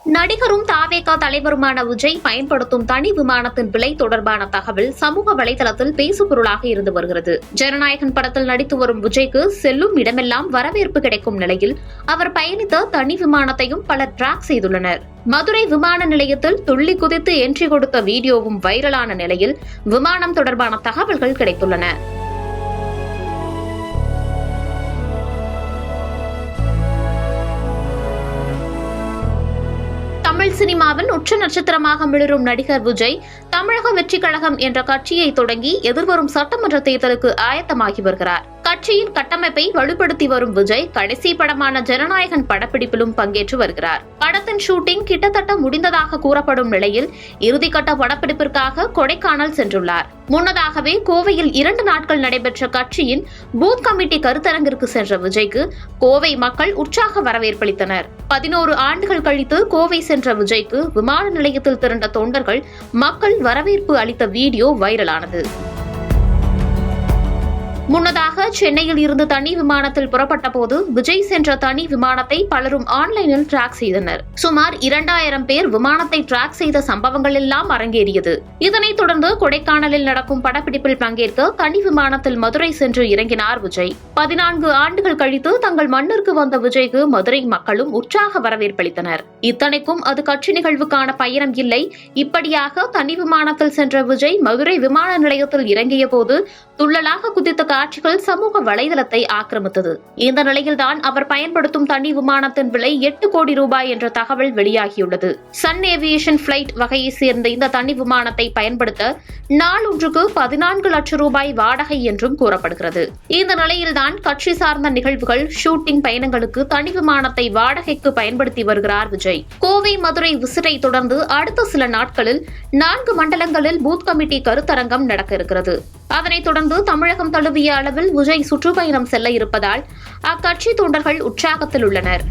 நடிகரும் தாவேகா தலைவருமான விஜய் பயன்படுத்தும் தனி விமானத்தின் விலை தொடர்பான தகவல் சமூக வலைதளத்தில் பேசுபொருளாக இருந்து வருகிறது. ஜனநாயகன் படத்தில் நடித்து வரும் விஜய்க்கு செல்லும் இடமெல்லாம் வரவேற்பு கிடைக்கும் நிலையில் அவர் பயணித்த தனி விமானத்தையும் பலர் டிராக் செய்துள்ளனர். மதுரை விமான நிலையத்தில் துள்ளி குதித்து என்ட்ரி கொடுத்த வீடியோவும் வைரலான நிலையில் விமானம் தொடர்பான தகவல்கள் கிடைத்துள்ளன. தமிழ் சினிமாவின் உச்ச நட்சத்திரமாக மிளிரும் நடிகர் விஜய் தமிழக வெற்றிக் கழகம் என்ற கட்சியை தொடங்கி எதிர்வரும் சட்டமன்ற தேர்தலுக்கு ஆயத்தமாகி வருகிறார். கட்சியின் கட்டமைப்பை வலுப்படுத்தி வரும் விஜய் கடைசி படமான ஜனநாயகன் படப்பிடிப்பிலும் பங்கேற்று வருகிறார். படத்தின் ஷூட்டிங் கிட்டத்தட்ட முடிந்ததாக கூறப்படும் நிலையில் இறுதிக்கட்ட படப்பிடிப்பிற்காக கொடைக்கானல் சென்றுள்ளார். முன்னதாகவே கோவையில் 2 நாட்கள் நடைபெற்ற கட்சியின் பூத் கமிட்டி கருத்தரங்கிற்கு சென்ற விஜய்க்கு கோவை மக்கள் உற்சாக வரவேற்பளித்தனர். 11 ஆண்டுகள் கழித்து கோவை சென்ற விஜய்க்கு விமான நிலையத்தில் திரண்ட தொண்டர்கள் மக்கள் வரவேற்பு அளித்த வீடியோ வைரலானது. முன்னதாக சென்னையில் இருந்து தனி விமானத்தில் புறப்பட்ட போது விஜய் சென்ற தனி விமானத்தை பலரும் ஆன்லைனில் டிராக் செய்தனர். சுமார் 2000 பேர் விமானத்தை டிராக் செய்த சம்பவங்கள் எல்லாம் அரங்கேறியது. இதனைத் தொடர்ந்து கொடைக்கானலில் நடக்கும் படப்பிடிப்பில் பங்கேற்க தனி விமானத்தில் மதுரை சென்று இறங்கினார் விஜய். 14 ஆண்டுகள் கழித்து தங்கள் மண்ணிற்கு வந்த விஜய்க்கு மதுரை மக்களும் உற்சாக வரவேற்பளித்தனர். இத்தனைக்கும் அது கட்சி நிகழ்வுக்கான பயணம் இல்லை. இப்படியாக தனி விமானத்தில் சென்ற விஜய் மதுரை விமான நிலையத்தில் இறங்கிய போது துள்ளலாக குதித்த காட்சிகள் சமூக வலைதளத்தை ஆக்கிரமித்தது. இந்த நிலையில்தான் அவர் பயன்படுத்தும் தனி விமானத்தின் விலை 8 கோடி ரூபாய் என்ற தகவல் வெளியாகியுள்ளது. சன் ஏவியேஷன் பிளைட் வகையை சேர்ந்த இந்த தனி விமானத்தை பயன்படுத்த நாளொன்றுக்கு 14 லட்சம் ரூபாய் வாடகை என்றும் கூறப்படுகிறது. இந்த நிலையில்தான் கட்சி சார்ந்த நிகழ்வுகள், ஷூட்டிங் பயணங்களுக்கு தனி விமானத்தை வாடகைக்கு பயன்படுத்தி வருகிறார் விஜய். கோவை மதுரை விசிட்டை தொடர்ந்து அடுத்த சில நாட்களில் 4 மண்டலங்களில் பூத் கமிட்டி கருத்தரங்கம் நடக்க இருக்கிறது. அதனைத் தொடர்ந்து தமிழகம் தழுவிய அளவில் விஜய் சுற்றுப்பயணம் செல்ல இருப்பதால் அக்கட்சி தொண்டர்கள் உற்சாகத்தில் உள்ளனர்.